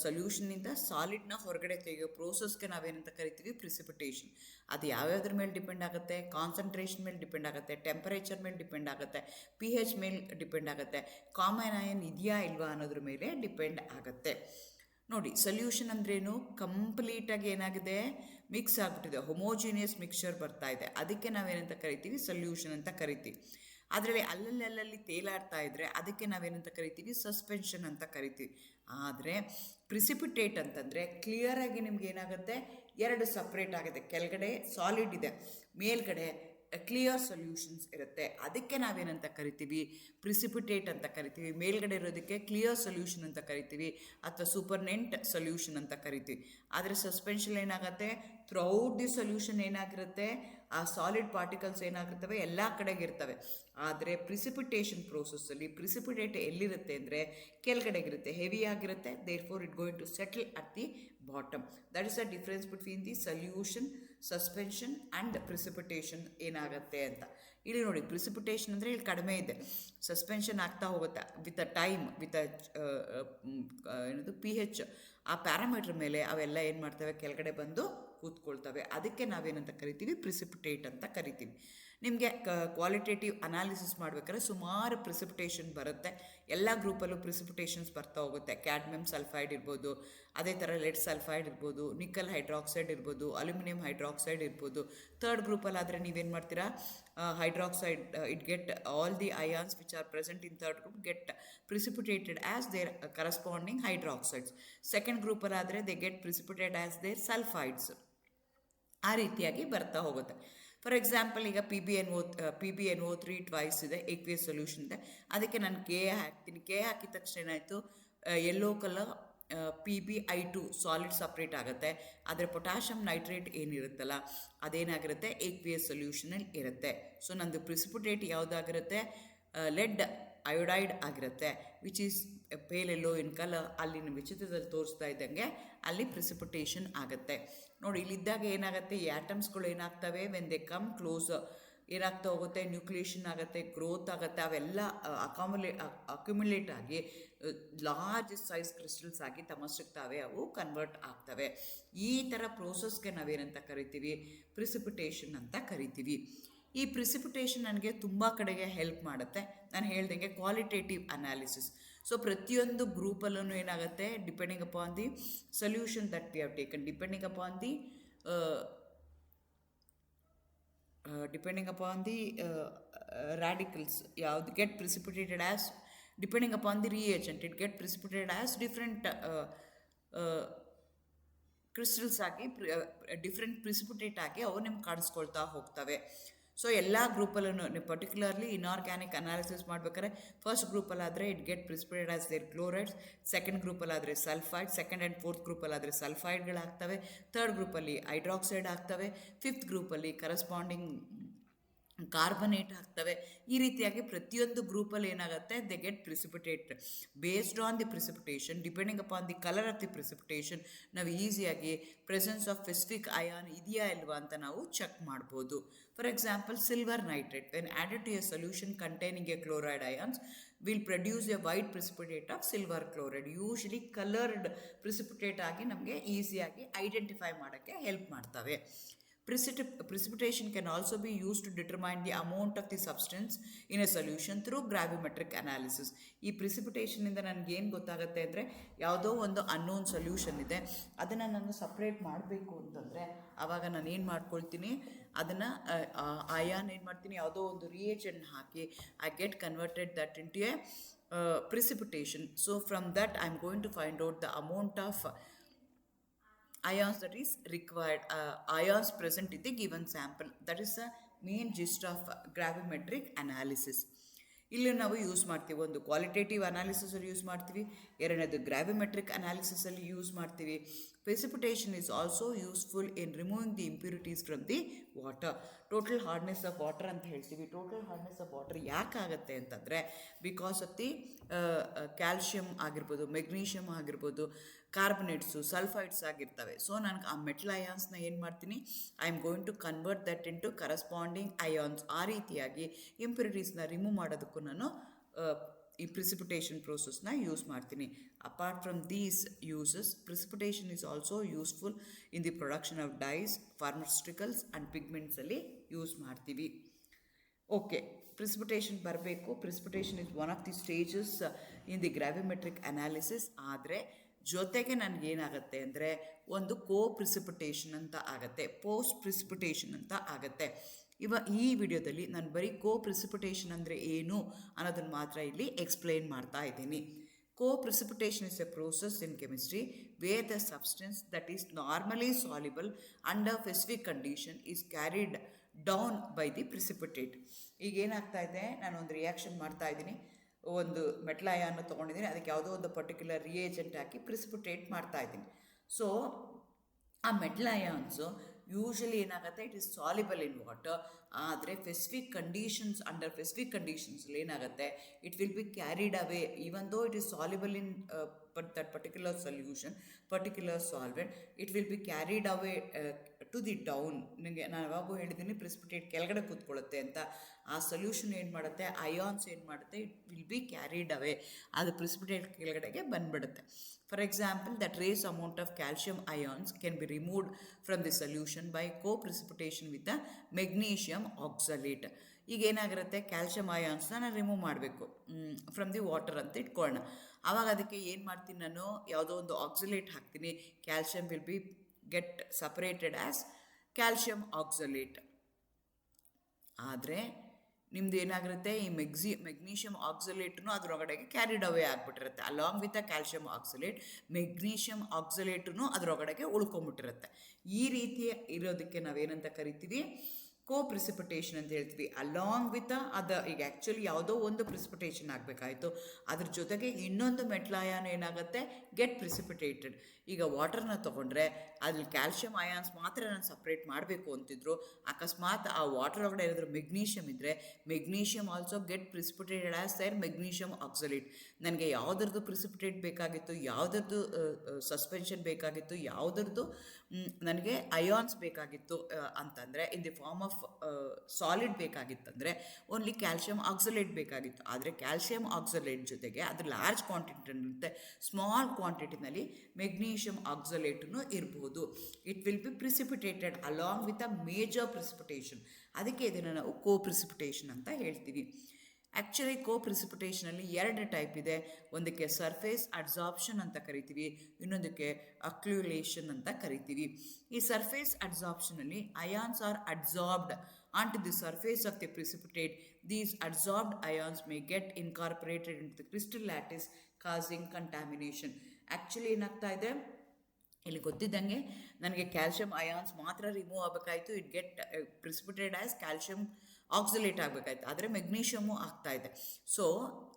ಸೊಲ್ಯೂಷನ್ನಿಂದ ಸಾಲಿಡ್ನ ಹೊರಗಡೆ ತೆಗೆಯೋ ಪ್ರೋಸೆಸ್ಗೆ ನಾವೇನಂತ ಕರಿತೀವಿ, precipitation. ಅದು ಯಾವ್ಯಾವ್ದ್ರ ಮೇಲೆ depend ಆಗುತ್ತೆ, concentration ಮೇಲೆ depend ಆಗುತ್ತೆ, ಟೆಂಪರೇಚರ್ ಮೇಲೆ ಡಿಪೆಂಡ್ ಆಗುತ್ತೆ, pH ಮೇಲೆ ಡಿಪೆಂಡ್ ಆಗುತ್ತೆ, ಕಾಮನ್ ಅಯಾನ್ ಇದೆಯಾ ಇಲ್ವಾ ಅನ್ನೋದ್ರ ಮೇಲೆ ಡಿಪೆಂಡ್ ಆಗುತ್ತೆ. ನೋಡಿ, ಸೊಲ್ಯೂಷನ್ ಅಂದ್ರೇನು, ಕಂಪ್ಲೀಟಾಗಿ ಏನಾಗಿದೆ, ಮಿಕ್ಸ್ ಆಗಿಬಿಟ್ಟಿದೆ, ಹೊಮೋಜಿನಿಯಸ್ ಮಿಕ್ಸ್ಚರ್ ಬರ್ತಾ ಇದೆ. ಅದಕ್ಕೆ ನಾವೇನಂತ ಕರಿತೀವಿ, ಸೊಲ್ಯೂಷನ್ ಅಂತ ಕರಿತೀವಿ. ಅದರಲ್ಲಿ ಅಲ್ಲಲ್ಲಿ ತೇಲಾಡ್ತಾ ಇದ್ದರೆ ಅದಕ್ಕೆ ನಾವೇನಂತ ಕರಿತೀವಿ, ಸಸ್ಪೆನ್ಷನ್ ಅಂತ ಕರಿತೀವಿ. ಆದರೆ ಪ್ರಿಸಿಪಿಟೇಟ್ ಅಂತಂದರೆ ಕ್ಲಿಯರಾಗಿ ನಿಮ್ಗೆ ಏನಾಗುತ್ತೆ, ಎರಡು ಸಪ್ರೇಟ್ ಆಗುತ್ತೆ. ಕೆಳಗಡೆ ಸಾಲಿಡ್ ಇದೆ, ಮೇಲ್ಗಡೆ ಕ್ಲಿಯರ್ ಸೊಲ್ಯೂಷನ್ಸ್ ಇರುತ್ತೆ. ಅದಕ್ಕೆ ನಾವೇನಂತ ಕರಿತೀವಿ, ಪ್ರಿಸಿಪಿಟೇಟ್ ಅಂತ ಕರಿತೀವಿ. ಮೇಲ್ಗಡೆ ಇರೋದಕ್ಕೆ ಕ್ಲಿಯರ್ ಸೊಲ್ಯೂಷನ್ ಅಂತ ಕರಿತೀವಿ, ಅಥವಾ ಸೂಪರ್ನೆಂಟ್ ಸೊಲ್ಯೂಷನ್ ಅಂತ ಕರಿತೀವಿ. ಆದರೆ ಸಸ್ಪೆನ್ಷನ್ ಏನಾಗುತ್ತೆ, ಥ್ರೂಔಟ್ ದಿ ಸೊಲ್ಯೂಷನ್ ಏನಾಗಿರುತ್ತೆ, ಆ ಸಾಲಿಡ್ ಪಾರ್ಟಿಕಲ್ಸ್ ಏನಾಗಿರ್ತವೆ ಎಲ್ಲ ಕಡೆಗೆ ಇರ್ತವೆ. ಆದರೆ ಪ್ರಿಸಿಪಿಟೇಷನ್ ಪ್ರೋಸೆಸ್ಸಲ್ಲಿ ಪ್ರಿಸಿಪಿಟೇಟ್ ಎಲ್ಲಿರುತ್ತೆ ಅಂದರೆ ಕೆಳಗಡೆಗಿರುತ್ತೆ, ಹೆವಿ ಆಗಿರುತ್ತೆ. Therefore it going to settle at the bottom. That is the difference between the solution, suspension and precipitation ಏನಾಗುತ್ತೆ ಅಂತ. ಇಲ್ಲಿ ನೋಡಿ, ಪ್ರಿಸಿಪಿಟೇಷನ್ ಅಂದರೆ ಇಲ್ಲಿ ಕಡಿಮೆ ಇದೆ, ಸಸ್ಪೆನ್ಷನ್ ಆಗ್ತಾ ಹೋಗುತ್ತೆ ವಿತ್ ಅ ಟೈಮ್, ವಿತ್ ಏನದು pH. ಆ ಪ್ಯಾರಾಮೀಟರ್ ಮೇಲೆ ಅವೆಲ್ಲ ಏನು ಮಾಡ್ತವೆ, ಕೆಳಗಡೆ ಬಂದು ಕೂತ್ಕೊಳ್ತವೆ. ಅದಕ್ಕೆ ನಾವೇನಂತ ಕರಿತೀವಿ, ಪ್ರಿಸಿಪಿಟೇಟ್ ಅಂತ ಕರಿತೀವಿ. ನಿಮಗೆ ಕ್ವಾಲಿಟೇಟಿವ್ ಅನಾಲಿಸಿಸ್ ಮಾಡಬೇಕಾದ್ರೆ ಸುಮಾರು ಪ್ರಿಸಿಪಿಟೇಷನ್ ಬರುತ್ತೆ. ಎಲ್ಲ ಗ್ರೂಪಲ್ಲೂ ಪ್ರಿಸಿಪಿಟೇಷನ್ಸ್ ಬರ್ತಾ ಹೋಗುತ್ತೆ. ಕ್ಯಾಡ್ಮಿಯಮ್ ಸಲ್ಫೈಡ್ ಇರ್ಬೋದು, ಅದೇ ಥರ ಲೆಡ್ ಸಲ್ಫೈಡ್ ಇರ್ಬೋದು, ನಿಕಲ್ ಹೈಡ್ರಾಕ್ಸೈಡ್ ಇರ್ಬೋದು, ಅಲ್ಯೂಮಿನಿಯಂ ಹೈಡ್ರಾಕ್ಸೈಡ್ ಇರ್ಬೋದು. ಥರ್ಡ್ ಗ್ರೂಪಲ್ಲಾದರೆ ನೀವೇನು ಮಾಡ್ತೀರಾ, hydroxide, it get all the ions which are present in third group get precipitated as their corresponding hydroxides. Second ಗ್ರೂಪಲ್ಲಾದರೆ they get precipitated as their sulphides. ಆ ರೀತಿಯಾಗಿ ಬರ್ತಾ ಹೋಗುತ್ತೆ. ಫಾರ್ ಎಕ್ಸಾಂಪಲ್, ಈಗ PbNO3 ಟ್ವೈಸ್ ಇದೆ, ಏಕ್ವಿಯಸ್ ಸೊಲ್ಯೂಷನ್ ಇದೆ. ಅದಕ್ಕೆ ನಾನು Ka ಹಾಕ್ತೀನಿ. Ka ಹಾಕಿದ ತಕ್ಷಣ ಏನಾಯಿತು, yellow colour PbI2 solid separate ಆಗುತ್ತೆ. ಆದರೆ ಪೊಟ್ಯಾಷಿಯಮ್ ನೈಟ್ರೇಟ್ ಏನಿರುತ್ತಲ್ಲ ಅದೇನಾಗಿರುತ್ತೆ, ಏಕ್ವಿಯಸ್ ಸೊಲ್ಯೂಷನಲ್ಲಿ ಇರುತ್ತೆ. ಸೊ ನಂದು ಪ್ರಿಸಿಪಿಟೇಟ್ ಯಾವುದಾಗಿರುತ್ತೆ, ಲೆಡ್ ಅಯೋಡೈಡ್ ಆಗಿರುತ್ತೆ, which is pale yellow in colour. ಅಲ್ಲಿನ ವಿಚಿತ್ರದಲ್ಲಿ ತೋರಿಸ್ತಾ ಇದ್ದಂಗೆ ಅಲ್ಲಿ ಪ್ರಿಸಿಪಿಟೇಷನ್ ಆಗುತ್ತೆ. ನೋಡಿ, ಇಲ್ಲಿದ್ದಾಗ ಏನಾಗುತ್ತೆ, ಈ ಆಟಮ್ಸ್ಗಳು ಏನಾಗ್ತವೆ, ವೆನ್ ದೇ ಕಮ್ ಕ್ಲೋಸ್ ಏನಾಗ್ತಾ ಹೋಗುತ್ತೆ, ನ್ಯೂಕ್ಲಿಯೇಷನ್ ಆಗುತ್ತೆ, ಗ್ರೋತ್ ಆಗುತ್ತೆ. ಅವೆಲ್ಲ ಅಕ್ಯುಮುಲೇಟ್ ಆಗಿ ಲಾರ್ಜ್ ಸೈಜ್ ಕ್ರಿಸ್ಟಲ್ಸ್ ಆಗಿ ತಮ್ಮಷ್ಟಕ್ಕೆ ತಾವೇ ಅವು ಕನ್ವರ್ಟ್ ಆಗ್ತವೆ. ಈ ಥರ ಪ್ರೋಸೆಸ್ಗೆ ನಾವೇನಂತ ಕರಿತೀವಿ, ಪ್ರಿಸಿಪಿಟೇಷನ್ ಅಂತ ಕರಿತೀವಿ. ಈ ಪ್ರಿಸಿಪಿಟೇಷನ್ ನನಗೆ ತುಂಬ ಕಡೆಗೆ ಹೆಲ್ಪ್ ಮಾಡುತ್ತೆ. ನಾನು ಹೇಳ್ದಂಗೆ ಕ್ವಾಲಿಟೇಟಿವ್ ಅನಾಲಿಸಿಸ್. ಸೊ ಪ್ರತಿಯೊಂದು ಗ್ರೂಪಲ್ಲೂ ಏನಾಗುತ್ತೆ, depending upon the solution that we have taken, depending upon the radicals, ಯಾವ್ದು get precipitated as, depending upon the reagent, it get precipitated as different crystals ಆಗಿ ಡಿಫ್ರೆಂಟ್ ಪ್ರಿಸಿಪಿಟೇಟ್ ಆಗಿ ಅವು ನಿಮ್ಗೆ ಕಾಣಿಸ್ಕೊಳ್ತಾ ಹೋಗ್ತವೆ. ಸೊ ಎಲ್ಲ ಗ್ರೂಪಲ್ಲೂ ನೀವು ಪರ್ಟಿಕ್ಯುಲರ್ಲಿ ಇನ್ಆರ್ಗ್ಯಾನಿಕ್ ಅನಾಲಿಸಿಸ್ ಮಾಡ್ಬೇಕಾದ್ರೆ ಫಸ್ಟ್ ಗ್ರೂಪಲ್ಲಾದರೆ it get precipitate as their chlorides, second ಗ್ರೂಪಲ್ಲಾದರೆ ಸಲ್ಫೈಡ್, ಸೆಕೆಂಡ್ ಆ್ಯಂಡ್ ಫೋರ್ತ್ ಗ್ರೂಪಲ್ಲಾದರೆ ಸಲ್ಫೈಡ್ಗಳಾಗ್ತವೆ, ಥರ್ಡ್ ಗ್ರೂಪಲ್ಲಿ ಹೈಡ್ರಾಕ್ಸೈಡ್ ಆಗ್ತವೆ, ಫಿಫ್ತ್ ಗ್ರೂಪಲ್ಲಿ ಕರೆಸ್ಪಾಂಡಿಂಗ್ ಕಾರ್ಬನೇಟ್ ಆಗ್ತವೆ. ಈ ರೀತಿಯಾಗಿ ಪ್ರತಿಯೊಂದು ಗ್ರೂಪಲ್ಲಿ ಏನಾಗುತ್ತೆ, they get precipitate. Based on the precipitation, depending upon the colour of the precipitation, ನಾವು ಈಸಿಯಾಗಿ ಪ್ರೆಸೆನ್ಸ್ ಆಫ್ ಸ್ಪೆಸಿಫಿಕ್ ಅಯಾನ್ ಇದೆಯಾ ಇಲ್ವಾ ಅಂತ ನಾವು ಚೆಕ್ ಮಾಡ್ಬೋದು. For example, silver nitrate when added to a solution containing a chloride ions will produce a white precipitate of silver chloride. Usually coloured precipitate ಆಗಿ ನಮಗೆ ಈಸಿಯಾಗಿ ಐಡೆಂಟಿಫೈ ಮಾಡೋಕ್ಕೆ ಹೆಲ್ಪ್ ಮಾಡ್ತವೆ. Precipitation can also be used to determine the amount of the substance in a solution through gravimetric analysis. ಈ ಪ್ರಿಸಿಪಿಟೇಷನಿಂದ ನನಗೇನು ಗೊತ್ತಾಗುತ್ತೆ ಅಂದರೆ, ಯಾವುದೋ ಒಂದು ಅನ್ನೋನ್ ಸೊಲ್ಯೂಷನ್ ಇದೆ, ಅದನ್ನು ನಾನು ಸಪ್ರೇಟ್ ಮಾಡಬೇಕು ಅಂತಂದರೆ ಆವಾಗ ನಾನು ಏನು ಮಾಡ್ಕೊಳ್ತೀನಿ, ಅದನ್ನು ಅಯಾನ್ ಏನು ಮಾಡ್ತೀನಿ, ಯಾವುದೋ ಒಂದು reagent hockey I get converted that into A precipitation. So from that I am going to find out the amount of ions that is required, ions present in the given sample. That is the main gist of gravimetric analysis. ಇಲ್ಲಿ ನಾವು use ಮಾಡ್ತೀವಿ, ಒಂದು qualitative ಅನಾಲಿಸಿಸಲ್ಲಿ use ಮಾಡ್ತೀವಿ, ಎರಡನೇದು ಗ್ರಾವಿಮೆಟ್ರಿಕ್ ಅನಾಲಿಸಿಸಲ್ಲಿ use ಮಾಡ್ತೀವಿ. Precipitation is also useful in removing the impurities from the water. Total hardness of water ಅಂತ ಹೇಳ್ತೀವಿ. Total hardness of water ಯಾಕಾಗುತ್ತೆ ಅಂತಂದರೆ, ಬಿಕಾಸ್ ಆಫ್ ದಿ ಕ್ಯಾಲ್ಶಿಯಮ್ ಆಗಿರ್ಬೋದು, ಮೆಗ್ನೀಷಿಯಮ್ ಆಗಿರ್ಬೋದು, ಕಾರ್ಬನೇಟ್ಸು, ಸಲ್ಫೈಡ್ಸ್ ಆಗಿರ್ತವೆ. ಸೊ ನನಗೆ ಆ ಮೆಟಲ್ ಅಯಾನ್ಸ್ನ ಏನು ಮಾಡ್ತೀನಿ, I am going to convert that into corresponding ions. ಆ ರೀತಿಯಾಗಿ ಇಂಪ್ಯೂರಿಟೀಸ್ನ ರಿಮೂವ್ ಮಾಡೋದಕ್ಕೂ ನಾನು ಈ ಪ್ರಿಸಿಪಿಟೇಷನ್ ಪ್ರೋಸೆಸ್ನ ಯೂಸ್ ಮಾಡ್ತೀನಿ. Apart from these uses, precipitation is also useful in the production of dyes, pharmaceuticals and ಪಿಗ್ಮೆಂಟ್ಸಲ್ಲಿ ಯೂಸ್ ಮಾಡ್ತೀವಿ. ಓಕೆ, ಪ್ರಿಸಿಪಿಟೇಷನ್ ಬರಬೇಕು. Precipitation is one of the stages in the gravimetric analysis. ಆದರೆ ಜೊತೆಗೆ ನನಗೇನಾಗುತ್ತೆ ಅಂದರೆ, ಒಂದು ಪ್ರಿಸಿಪಿಟೇಷನ್ ಅಂತ ಆಗುತ್ತೆ, ಪೋಸ್ಟ್ ಪ್ರಿಸಿಪಿಟೇಷನ್ ಅಂತ ಆಗುತ್ತೆ. ಈ ವಿಡಿಯೋದಲ್ಲಿ ನಾನು ಬರೀ ಪ್ರಿಸಿಪಿಟೇಷನ್ ಅಂದರೆ ಏನು ಅನ್ನೋದನ್ನು ಮಾತ್ರ ಇಲ್ಲಿ ಎಕ್ಸ್ಪ್ಲೈನ್ ಮಾಡ್ತಾ ಇದ್ದೀನಿ. Precipitation is a process in chemistry where the substance that is normally soluble under specific condition is carried down by the precipitate. ಈಗ ಏನಾಗ್ತಾ ಇದೆ, ನಾನು ಒಂದು ರಿಯಾಕ್ಷನ್ ಮಾಡ್ತಾ ಇದ್ದೀನಿ, ಒಂದು ಮೆಟಲ್ ಅಯಾನ್ನ ತೊಗೊಂಡಿದ್ದೀನಿ, ಅದಕ್ಕೆ ಯಾವುದೋ ಒಂದು ಪರ್ಟಿಕ್ಯುಲರ್ ರಿಯೇಜೆಂಟ್ ಹಾಕಿ ಪ್ರಿಸಿಪಿಟೇಟ್ ಮಾಡ್ತಾ ಇದ್ದೀನಿ. ಸೊ ಆ ಮೆಟಲ್ ಅಯಾನ್ಸು ಯೂಶಲಿ ಏನಾಗುತ್ತೆ, it is soluble in water. ಆದರೆ ಅಂಡರ್ ಸ್ಪೆಸಿಫಿಕ್ ಕಂಡೀಷನ್ಸಲ್ಲಿ ಏನಾಗುತ್ತೆ, it will be carried away even though it is soluble in that particular solution, particular solvent, it will be carried away to the down. ನನಗೆ ನಾನು ಯಾವಾಗೂ ಹೇಳಿದ್ದೀನಿ, precipitate ಕೆಳಗಡೆ ಕೂತ್ಕೊಳ್ಳುತ್ತೆ ಅಂತ. ಆ ಸೊಲ್ಯೂಷನ್ ಏನು ಮಾಡುತ್ತೆ, ಅಯಾನ್ಸ್ ಏನು ಮಾಡುತ್ತೆ, ಇಟ್ ವಿಲ್ ಬಿ ಕ್ಯಾರಿಡ್ ಅವೇ, ಅದು ಪ್ರಿಸಿಪಿಟೇಟ್ ಕೆಳಗಡೆಗೆ ಬಂದುಬಿಡುತ್ತೆ. For example, the trace amount of calcium ions can be removed from the solution by co-precipitation with the magnesium oxalate. ಈಗ ಏನಾಗಿರುತ್ತೆ, ಕ್ಯಾಲ್ಶಿಯಂ ಅಯಾನ್ಸ್ನ ನಾನು ರಿಮೂವ್ ಮಾಡಬೇಕು ಫ್ರಮ್ ದಿ ವಾಟರ್ ಅಂತ ಇಟ್ಕೊಳ್ಳೋಣ. ಆವಾಗ ಅದಕ್ಕೆ ಏನು ಮಾಡ್ತೀನಿ, ನಾನು ಯಾವುದೋ ಒಂದು ಆಕ್ಸಲೇಟ್ ಹಾಕ್ತೀನಿ. Calcium will be get separated as calcium oxalate. ಆದರೆ ನಿಮ್ದು ಏನಾಗಿರುತ್ತೆ, ಈ ಮೆಗ್ನೀಷಿಯಮ್ ಆಕ್ಸಲೇಟ್ನು ಅದರೊಳಗಡೆಗೆ ಕ್ಯಾರಿಡ್ ಅವೇ ಆಗಿಬಿಟ್ಟಿರುತ್ತೆ. Along with a calcium oxalate, magnesium ಆಕ್ಸಲೇಟ್ನು ಅದರೊಳಗಡೆಗೆ ಉಳ್ಕೊಂಬಿಟ್ಟಿರುತ್ತೆ. ಈ ರೀತಿ ಇರೋದಕ್ಕೆ ನಾವೇನಂತ ಕರಿತೀವಿ, ಪ್ರಿಸಿಪಿಟೇಷನ್ ಅಂತ ಹೇಳ್ತೀವಿ. ಅಲಾಂಗ್ ವಿತ್ ಈಗ ಆ್ಯಕ್ಚುಲಿ ಯಾವುದೋ ಒಂದು ಪ್ರಿಸಿಪಿಟೇಷನ್ ಆಗಬೇಕಾಯಿತು, ಅದ್ರ ಜೊತೆಗೆ ಇನ್ನೊಂದು ಮೆಟಲ್ ಅಯಾನ್ ಏನಾಗುತ್ತೆ, ಗೆಟ್ ಪ್ರಿಸಿಪಿಟೇಟೆಡ್. ಈಗ ವಾಟರ್ನ ತೊಗೊಂಡ್ರೆ ಅದ್ರಲ್ಲಿ ಕ್ಯಾಲ್ಶಿಯಂ ಅಯಾನ್ಸ್ ಮಾತ್ರ ನಾನು ಸಪ್ರೇಟ್ ಮಾಡಬೇಕು ಅಂತಿದ್ರು. ಅಕಸ್ಮಾತ್ ಆ ವಾಟರ್ ಒಳಗಡೆ ಏನಾದರೂ ಮೆಗ್ನೀಷಿಯಮ್ ಇದ್ದರೆ, magnesium also get precipitated as their magnesium oxalate. ನನಗೆ ಯಾವುದ್ರದ್ದು ಪ್ರಿಸಿಪಿಟೇಟ್ ಬೇಕಾಗಿತ್ತು, ಯಾವುದ್ರದ್ದು ಸಸ್ಪೆನ್ಷನ್ ಬೇಕಾಗಿತ್ತು, ಯಾವುದ್ರದ್ದು ನನಗೆ ಅಯಾನ್ಸ್ ಬೇಕಾಗಿತ್ತು ಅಂತಂದರೆ, in the form of solid ಬೇಕಾಗಿತ್ತಂದರೆ ಓನ್ಲಿ ಕ್ಯಾಲ್ಶಿಯಂ ಆಕ್ಸಲೇಟ್ ಬೇಕಾಗಿತ್ತು. ಆದರೆ ಕ್ಯಾಲ್ಶಿಯಂ ಆಕ್ಸಲೇಟ್ ಜೊತೆಗೆ ಅದು ಲಾರ್ಜ್ ಕ್ವಾಂಟಿಟಿ ಇರುತ್ತೆ, ಸ್ಮಾಲ್ ಕ್ವಾಂಟಿಟಿನಲ್ಲಿ ಮೆಗ್ನೀಷಿಯಮ್ ಆಕ್ಸಲೇಟೂ ಇರ್ಬೋದು. It will be precipitated along with a major precipitation. ಅದಕ್ಕೆ ಇದನ್ನು ನಾವು ಪ್ರಿಸಿಪಿಟೇಷನ್ ಅಂತ ಹೇಳ್ತೀವಿ. ಆ್ಯಕ್ಚುಲಿ ಪ್ರಿಸಿಪಿಟೇಷನಲ್ಲಿ ಎರಡು ಟೈಪ್ ಇದೆ. ಒಂದಕ್ಕೆ ಸರ್ಫೇಸ್ ಅಡ್ಸಾರ್ಪ್ಷನ್ ಅಂತ ಕರಿತೀವಿ, ಇನ್ನೊಂದಕ್ಕೆ ಅಕ್ಯುಲೇಷನ್ ಅಂತ ಕರಿತೀವಿ. ಈ ಸರ್ಫೇಸ್ ಅಡ್ಸಾರ್ಪ್ಷನಲ್ಲಿ ions are adsorbed on to the surface of the precipitate. These adsorbed ions may get incorporated in the crystal lattice causing contamination. Actually ಏನಾಗ್ತಾ ಇದೆ, ಇಲ್ಲಿ ಗೊತ್ತಿದ್ದಂಗೆ ನನಗೆ ಕ್ಯಾಲ್ಶಿಯಂ ಅಯಾನ್ಸ್ ಮಾತ್ರ ರಿಮೂವ್ ಆಗಬೇಕಾಯಿತು, it get precipitate as calcium oxalate ಆಗಬೇಕಾಯ್ತು, ಆದರೆ magnesium ಆಗ್ತಾ ಇದೆ. ಸೊ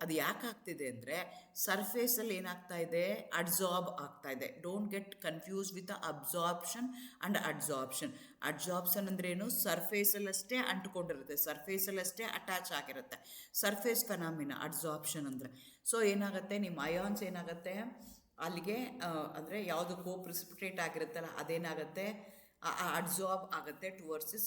ಅದು ಯಾಕೆ ಆಗ್ತಿದೆ ಅಂದರೆ ಸರ್ಫೇಸಲ್ಲಿ ಏನಾಗ್ತಾ ಇದೆ, ಅಡ್ಸಾರ್ಬ್ ಆಗ್ತಾ ಇದೆ. Don't get confuse with absorption and adsorption. Adsorption ಅಂದ್ರೆ ಏನು, ಸರ್ಫೇಸಲ್ಲಷ್ಟೇ ಅಂಟ್ಕೊಂಡಿರುತ್ತೆ, ಸರ್ಫೇಸಲ್ಲಷ್ಟೇ ಅಟ್ಯಾಚ್ ಆಗಿರುತ್ತೆ, ಸರ್ಫೇಸ್ ಫೆನಾಮಿನ. ಅಡ್ಸಾರ್ಪ್ಷನ್ ಅಂದರೆ ಸೊ ಏನಾಗುತ್ತೆ, ನಿಮ್ಮ ಅಯಾನ್ಸ್ ಏನಾಗುತ್ತೆ ಅಲ್ಲಿಗೆ ಅಂದರೆ ಯಾವುದು ಪ್ರಿಸಿಪಿಟೇಟ್ ಆಗಿರುತ್ತಲ್ಲ ಅದೇನಾಗುತ್ತೆ ಅಡ್ಸಾರ್ಬ್ ಆಗುತ್ತೆ ಟುವರ್ಡ್ಸ್ ದಿ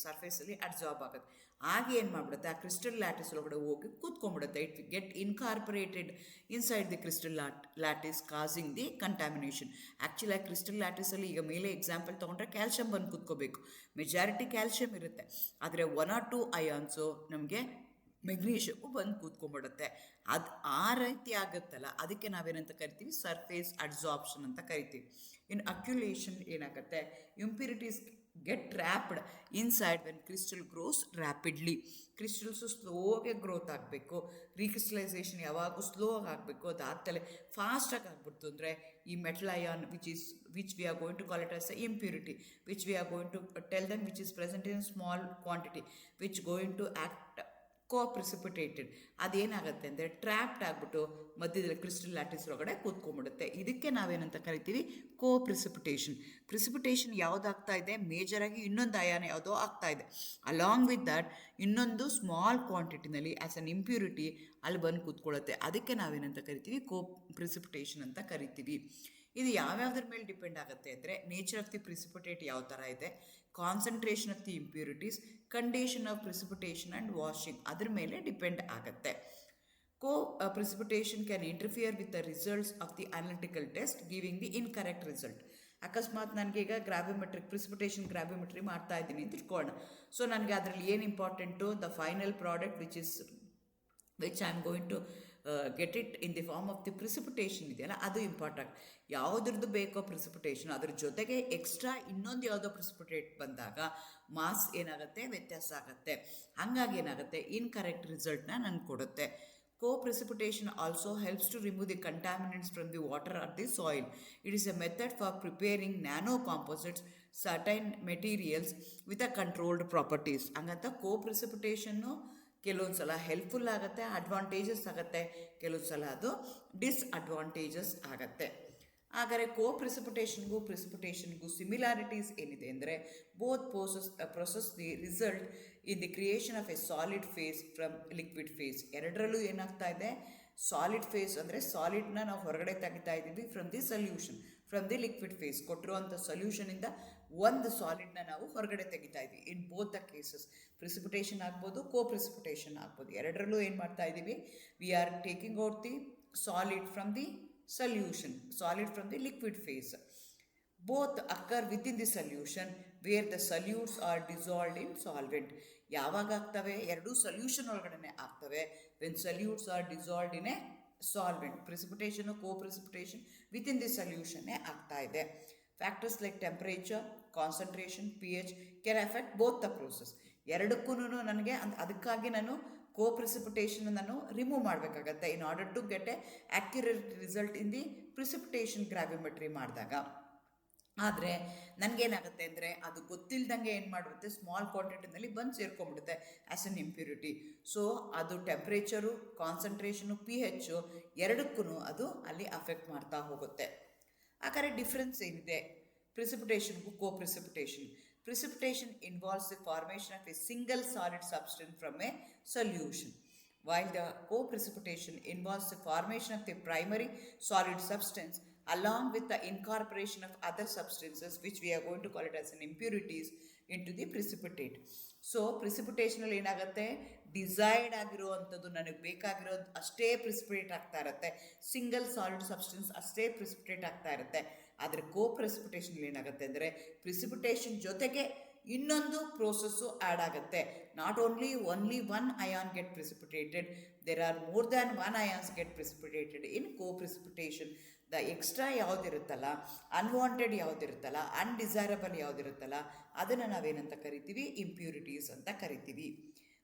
ಸರ್ಫೇಸಲ್ಲಿ ಅಡ್ಸಾರ್ಬ್ ಆಗುತ್ತೆ. ಹಾಗೆ ಏನು ಮಾಡಿಬಿಡುತ್ತೆ, ಆ ಕ್ರಿಸ್ಟಲ್ ಲ್ಯಾಟಿಸ್ ಒಳಗಡೆ ಹೋಗಿ ಕೂತ್ಕೊಂಡ್ಬಿಡುತ್ತೆ. It get incorporated inside the crystal lattice causing the contamination. Actually ಆ ಕ್ರಿಸ್ಟಲ್ ಲ್ಯಾಟಿಸಲ್ಲಿ ಈಗ ಮೇಲೆ ಎಕ್ಸಾಂಪಲ್ ತೊಗೊಂಡ್ರೆ ಕ್ಯಾಲ್ಶಿಯಂ ಬಂದು ಕೂತ್ಕೋಬೇಕು, ಮೆಜಾರಿಟಿ ಕ್ಯಾಲ್ಶಿಯಂ ಇರುತ್ತೆ, ಆದರೆ 1 or 2 ಅಯಾನ್ಸು ನಮಗೆ ಮೆಗ್ನೀಷಿಯಮು ಬಂದು ಕೂತ್ಕೊಂಡ್ಬಿಡುತ್ತೆ. ಅದು ಆ ರೀತಿ ಆಗುತ್ತಲ್ಲ, ಅದಕ್ಕೆ ನಾವೇನಂತ ಕರಿತೀವಿ, ಸರ್ಫೇಸ್ ಅಡ್ಸಾರ್ಪ್ಷನ್ ಅಂತ ಕರಿತೀವಿ. ಇನ್ ಅಕ್ಯುಲೇಷನ್ ಏನಾಗುತ್ತೆ, impurities get trapped inside when crystal grows rapidly. Crystals ಸ್ಲೋಗೆ ಗ್ರೋತ್ ಆಗಬೇಕು, ರೀಕ್ರಿಸ್ಟಲೈಸೇಷನ್ ಯಾವಾಗೂ ಸ್ಲೋ ಆಗಬೇಕು. ಅದಾದಮೇಲೆ ಫಾಸ್ಟಾಗಿ ಆಗ್ಬಿಡ್ತು ಅಂದರೆ ಈ metal ion which we are going to call it as a impurity, which we are going to tell them which is present in small quantity, which going to act precipitated. ಅದೇನಾಗುತ್ತೆ ಅಂದರೆ trapped ಆಗಿಬಿಟ್ಟು ಮಧ್ಯದಲ್ಲಿ crystal lattice ಒಳಗಡೆ ಕೂತ್ಕೊಂಡ್ಬಿಡುತ್ತೆ. ಇದಕ್ಕೆ ನಾವೇನಂತ ಕರಿತೀವಿ, precipitation. Precipitation ಯಾವುದಾಗ್ತಾ ಇದೆ, ಮೇಜರಾಗಿ ಇನ್ನೊಂದು ಅಯಾನ ಯಾವುದೋ ಆಗ್ತಾ ಇದೆ, ಅಲಾಂಗ್ ವಿತ್ ದಟ್ ಇನ್ನೊಂದು ಸ್ಮಾಲ್ ಕ್ವಾಂಟಿಟಿನಲ್ಲಿ ಆ್ಯಸ್ ಅನ್ ಇಂಪ್ಯೂರಿಟಿ ಅಲ್ಲಿ ಬಂದು ಕೂತ್ಕೊಳ್ಳುತ್ತೆ. ಅದಕ್ಕೆ ನಾವೇನಂತ ಕರಿತೀವಿ, ಪ್ರಿಸಿಪಿಟೇಷನ್ ಅಂತ ಕರಿತೀವಿ. ಇದು ಯಾವ್ಯಾವ್ದ್ರ ಮೇಲೆ ಡಿಪೆಂಡ್ ಆಗುತ್ತೆ ಅಂದರೆ ನೇಚರ್ ಆಫ್ ದಿ ಪ್ರಿಸಿಪಿಟೇಟ್ ಯಾವ ಥರ ಇದೆ, concentration of the impurities, condition of precipitation and washing, ಅದ್ರ ಮೇಲೆ ಡಿಪೆಂಡ್ ಆಗುತ್ತೆ. Precipitation can interfere with the results of the analytical test giving the incorrect result. ಅಕಸ್ಮಾತ್ ನನಗೆ ಈಗ ಪ್ರಿಸಿಪಿಟೇಷನ್ ಗ್ರಾವಿಮೆಟ್ರಿ ಮಾಡ್ತಾ ಇದ್ದೀನಿ ಅಂತ ಇಟ್ಕೊಳ್ಳೋಣ. ಸೊ ನನಗೆ ಅದರಲ್ಲಿ ಏನು important, the final product which I am going to get it in the form of the precipitation ಇದೆಯಲ್ಲ, ಅದು ಇಂಪಾರ್ಟೆಂಟ್. ಯಾವುದ್ರದ್ದು ಬೇಕೋ ಪ್ರಿಸಿಪಿಟೇಷನ್, ಅದ್ರ ಜೊತೆಗೆ ಎಕ್ಸ್ಟ್ರಾ ಇನ್ನೊಂದು ಯಾವುದೋ ಪ್ರಿಸಿಪಿಟೇಟ್ ಬಂದಾಗ ಮಾಸ್ ಏನಾಗುತ್ತೆ, ವ್ಯತ್ಯಾಸ ಆಗುತ್ತೆ. ಹಾಗಾಗಿ ಏನಾಗುತ್ತೆ, ಇನ್ಕರೆಕ್ಟ್ ರಿಸಲ್ಟ್ನ ನನಗೆ ಕೊಡುತ್ತೆ. Co-precipitation also helps to remove the contaminants from the water or the soil. It is a method for preparing nano-composites, certain materials with a controlled properties. ಹಂಗಂತ co-precipitationನು ಕೆಲವೊಂದು ಸಲ ಹೆಲ್ಪ್ಫುಲ್ ಆಗುತ್ತೆ, ಅಡ್ವಾಂಟೇಜಸ್ ಆಗುತ್ತೆ, ಕೆಲವೊಂದು ಸಲ ಅದು ಡಿಸ್ಅಡ್ವಾಂಟೇಜಸ್ ಆಗುತ್ತೆ. ಹಾಗಾದರೆ ಪ್ರಿಸಿಪಿಟೇಷನ್ಗೂ ಸಿಮಿಲಾರಿಟೀಸ್ ಏನಿದೆ ಅಂದರೆ both process the result in the creation of a solid phase from liquid phase. ಎರಡರಲ್ಲೂ ಏನಾಗ್ತಾ ಇದೆ, ಸಾಲಿಡ್ ಫೇಸ್ ಅಂದರೆ ಸಾಲಿಡ್ನ ನಾವು ಹೊರಗಡೆ ತೆಗಿತಾ ಇದ್ದೀವಿ from the solution, from the liquid phase. ಕೊಟ್ಟಿರುವಂಥ ಸೊಲ್ಯೂಷನಿಂದ ಒಂದು ಸಾಲಿಡ್ನ ನಾವು ಹೊರಗಡೆ ತೆಗಿತಾ ಇದ್ದೀವಿ. In both the cases precipitation ಆಗ್ಬೋದು, ಪ್ರಿಸಿಪಿಟೇಷನ್ ಆಗ್ಬೋದು. ಎರಡರಲ್ಲೂ ಏನು ಮಾಡ್ತಾ ಇದ್ದೀವಿ, we are taking out the solid from the solution, solid from the liquid phase. Both occur within the solution where the solutes are dissolved in solvent. ಯಾವಾಗ ಆಗ್ತವೆ, ಎರಡೂ solution ಒಳಗಡೆ ಆಗ್ತವೆ, when solutes are dissolved in a solvent. ಪ್ರಿಸಿಪಿಟೇಷನು precipitation within the ಸೊಲ್ಯೂಷನ್ನೇ ಆಗ್ತಾ ಇದೆ. Factors like temperature, concentration, pH can affect both the process. ಎರಡಕ್ಕೂ ನನಗೆ ಅದಕ್ಕಾಗಿ ನಾನು ಪ್ರಿಸಿಪಿಟೇಷನ್ ನಾನು ರಿಮೂವ್ ಮಾಡಬೇಕಾಗತ್ತೆ in order to get a accurate result in the precipitation gravimetry ಮಾಡಿದಾಗ. ಆದರೆ ನನಗೇನಾಗುತ್ತೆ ಅಂದರೆ ಅದು ಗೊತ್ತಿಲ್ಲದಂಗೆ ಏನು ಮಾಡಿಬಿಡುತ್ತೆ, ಸ್ಮಾಲ್ ಕ್ವಾಂಟಿಟಿನಲ್ಲಿ ಬಂದು ಸೇರ್ಕೊಂಡ್ಬಿಡುತ್ತೆ ಆ್ಯಸ್ ಎನ್ ಇಂಪ್ಯೂರಿಟಿ. ಸೊ ಅದು ಟೆಂಪ್ರೇಚರು, ಕಾನ್ಸಂಟ್ರೇಷನು, pH ಎರಡಕ್ಕೂ ಅದು ಅಲ್ಲಿ ಅಫೆಕ್ಟ್ ಮಾಡ್ತಾ ಹೋಗುತ್ತೆ. ಹಾಗಾದರೆ ಡಿಫ್ರೆನ್ಸ್ ಏನಿದೆ ಪ್ರಿಸಿಪಿಟೇಷನ್ಗೂ precipitation? Precipitation involves the formation of a single solid substance from a solution, while the co-precipitation involves the formation of the primary solid substance along with the incorporation of other substances which we are going to call it as an impurities into the precipitate. So ಪ್ರಿಸಿಪಿಟೇಷನಲ್ಲಿ ಏನಾಗುತ್ತೆ, desired ಆಗಿರುವಂಥದ್ದು ನನಗೆ ಬೇಕಾಗಿರೋದು ಅಷ್ಟೇ precipitate ಆಗ್ತಾ ಇರುತ್ತೆ, single solid substance ಅಷ್ಟೇ precipitate ಆಗ್ತಾ ಇರುತ್ತೆ. ಆದರೆ ಪ್ರಿಸಿಪಿಟೇಷನಲ್ಲಿ ಏನಾಗುತ್ತೆ ಅಂದರೆ ಪ್ರಿಸಿಪಿಟೇಷನ್ ಜೊತೆಗೆ ಇನ್ನೊಂದು ಪ್ರೋಸೆಸ್ಸು ಆ್ಯಡ್ ಆಗುತ್ತೆ. Not only one ion get precipitated, there are more than one ions get precipitated in precipitation. The extra ಯಾವುದಿರುತ್ತಲ್ಲ, ಅನ್ವಾಂಟೆಡ್ ಯಾವುದಿರುತ್ತಲ್ಲ, ಅನ್ಡಿಸೈರಬಲ್ ಯಾವುದಿರುತ್ತಲ್ಲ, ಅದನ್ನು ನಾವೇನಂತ ಕರಿತೀವಿ, ಇಂಪ್ಯೂರಿಟೀಸ್ ಅಂತ ಕರಿತೀವಿ.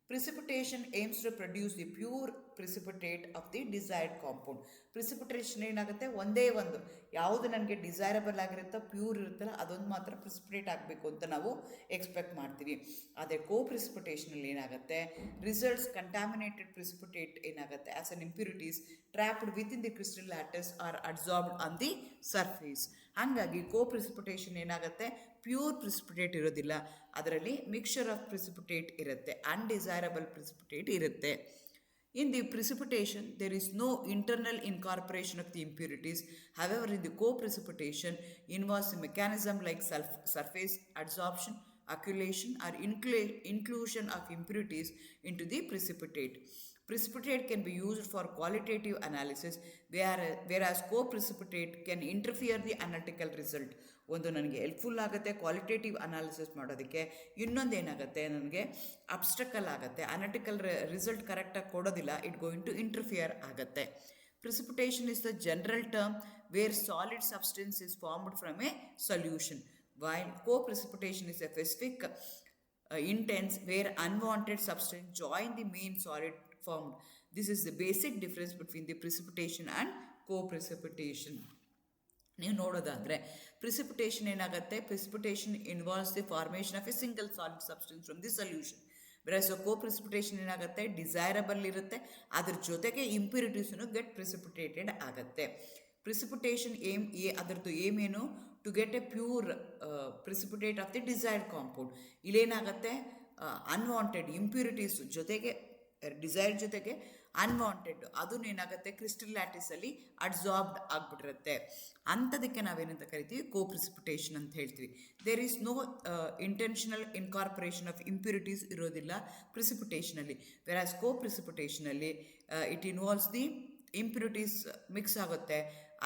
Precipitation aims to produce the pure precipitate of the desired compound. Precipitation ಏನಾಗುತ್ತೆ, ಒಂದೇ ಒಂದು ಯಾವುದು ನನಗೆ ಡಿಸೈರಬಲ್ ಆಗಿರುತ್ತೋ, ಪ್ಯೂರ್ ಇರುತ್ತಲ್ಲ ಅದೊಂದು ಮಾತ್ರ ಪ್ರಿಸಿಪಿಟೇಟ್ ಆಗಬೇಕು ಅಂತ ನಾವು ಎಕ್ಸ್ಪೆಕ್ಟ್ ಮಾಡ್ತೀವಿ. ಆದರೆ ಪ್ರಿಸಿಪಿಟೇಷನಲ್ಲಿ ಏನಾಗುತ್ತೆ, ರಿಸಲ್ಟ್ಸ್ ಕಂಟಾಮಿನೇಟೆಡ್ ಪ್ರಿಸಿಪಿಟೇಟ್ ಏನಾಗುತ್ತೆ as an impurities trapped within the crystal lattice or absorbed on the surface. ಹಾಗಾಗಿ ಪ್ರಿಸಿಪಿಟೇಷನ್ ಏನಾಗುತ್ತೆ, ಪ್ಯೂರ್ ಪ್ರಿಸಿಪಿಟೇಟ್ ಇರೋದಿಲ್ಲ, ಅದರಲ್ಲಿ ಮಿಕ್ಸ್ಚರ್ ಆಫ್ ಪ್ರಿಸಿಪಿಟೇಟ್ ಇರುತ್ತೆ, ಅನ್ಡಿಸೈರಬಲ್ ಪ್ರಿಸಿಪಿಟೇಟ್ ಇರುತ್ತೆ. In the precipitation, there is no internal incorporation of the impurities. However, in the co-precipitation involves a mechanism like surface adsorption, accumulation, or inclusion of impurities into the precipitate. Precipitate can be used for qualitative analysis, whereas co-precipitate can interfere the analytical result. ಒಂದು ನನಗೆ helpful ಆಗುತ್ತೆ qualitative analysis ಮಾಡೋದಕ್ಕೆ, ಇನ್ನೊಂದು ಏನಾಗುತ್ತೆ ನನಗೆ ಅಬ್ಸ್ಟ್ರಕಲ್ ಆಗುತ್ತೆ, analytical result ಕರೆಕ್ಟಾಗಿ ಕೊಡೋದಿಲ್ಲ, ಇಟ್ ಗೋಯಿಂಗ್ ಟು ಇಂಟರ್ಫಿಯರ್ ಆಗುತ್ತೆ. Precipitation is the general term where solid substance is formed from a solution, while co-precipitation is a specific intense where unwanted substance join the main solid formed. This is the basic difference between the precipitation and co-precipitation. ನೀವು ನೋಡೋದಾದರೆ precipitation ಏನಾಗುತ್ತೆ, precipitation involves the formation of a single solid substance from the solution. Versus precipitation ಏನಾಗುತ್ತೆ, desirable ಇರುತ್ತೆ, ಅದ್ರ ಜೊತೆಗೆ ಇಂಪ್ಯೂರಿಟೀಸನ್ನು get precipitated ಆಗುತ್ತೆ. Precipitation ಅದರದ್ದು ಏಮೇನು, to get a pure precipitate of the desired compound. ಇಲ್ಲೇನಾಗುತ್ತೆ, ಅನ್ವಾಂಟೆಡ್ ಇಂಪ್ಯೂರಿಟೀಸ್ ಜೊತೆಗೆ ಡಿಸೈರ್ ಜೊತೆಗೆ ಅನ್ವಾಂಟೆಡ್ ಅದನ್ನೇನಾಗುತ್ತೆ ಕ್ರಿಸ್ಟಲ್ ಲ್ಯಾಟಿಸಲ್ಲಿ ಅಡ್ಸಾರ್ಬ್ಡ್ ಆಗಿಬಿಟ್ಟಿರುತ್ತೆ. ಅಂಥದಕ್ಕೆ ನಾವೇನಂತ ಕರಿತೀವಿ, ಪ್ರಿಸಿಪಿಟೇಷನ್ ಅಂತ ಹೇಳ್ತೀವಿ. There is no intentional incorporation of impurities ಇರೋದಿಲ್ಲ ಪ್ರಿಸಿಪಿಟೇಷನಲ್ಲಿ. ವೆರಾಸ್ ಪ್ರಿಸಿಪಿಟೇಷನಲ್ಲಿ it involves the impurities mix ಆಗುತ್ತೆ,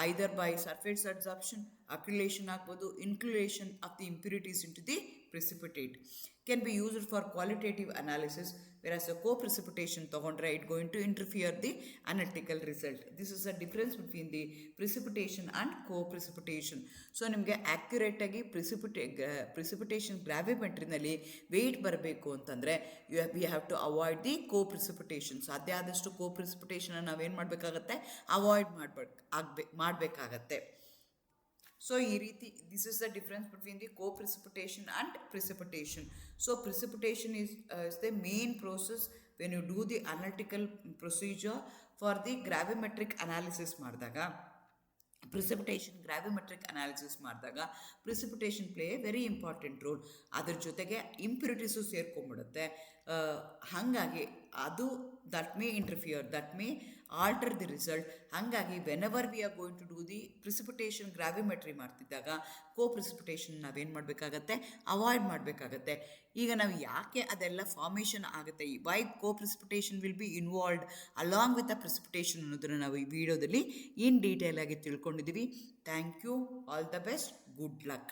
either by surface adsorption, occlusion ಆಗ್ಬೋದು, inclusion of the impurities into the precipitate. Can be used for qualitative analysis, whereas a co-precipitation ತಗೊಂಡ್ರೆ it going to interfere the analytical result. This is the difference between the precipitation and co-precipitation. So ನಿಮಗೆ ಆ್ಯಕ್ಯುರೇಟಾಗಿ precipitation ಗ್ರಾವಿಮೆಟ್ರಿನಲ್ಲಿ weight ಬರಬೇಕು ಅಂತಂದರೆ we have to avoid the co-precipitation. ಸಾಧ್ಯ ಆದಷ್ಟು co-precipitation ನಾವೇನು ಮಾಡಬೇಕಾಗತ್ತೆ, ಅವಾಯ್ಡ್ ಮಾಡಬೇಕಾಗತ್ತೆ. ಸೊ ಈ ರೀತಿ this is the difference between the co-precipitation and precipitation. So precipitation is the main process when you do the analytical procedure for the gravimetric analysis ಮಾಡಿದಾಗ, gravimetric analysis ಮಾಡಿದಾಗ precipitation play a very important role. ಅದ್ರ ಜೊತೆಗೆ impurities ಸೇರ್ಕೊಂಡ್ಬಿಡುತ್ತೆ. ಹಾಗಾಗಿ ಅದು that may interfere, that may alter the result. ಹಾಗಾಗಿ whenever we are going to do the precipitation gravimetry ಮಾಡ್ತಿದ್ದಾಗ precipitation ನಾವೇನು ಮಾಡಬೇಕಾಗತ್ತೆ, ಅವಾಯ್ಡ್ ಮಾಡಬೇಕಾಗತ್ತೆ. ಈಗ ನಾವು ಯಾಕೆ ಅದೆಲ್ಲ ಫಾರ್ಮೇಷನ್ ಆಗುತ್ತೆ, why precipitation will be involved along with the precipitation ಅನ್ನೋದನ್ನು ನಾವು ಈ ವಿಡಿಯೋದಲ್ಲಿ ಇನ್ ಡೀಟೇಲ್ ಆಗಿ ತಿಳ್ಕೊಂಡಿದ್ದೀವಿ. Thank you, all the best, good luck.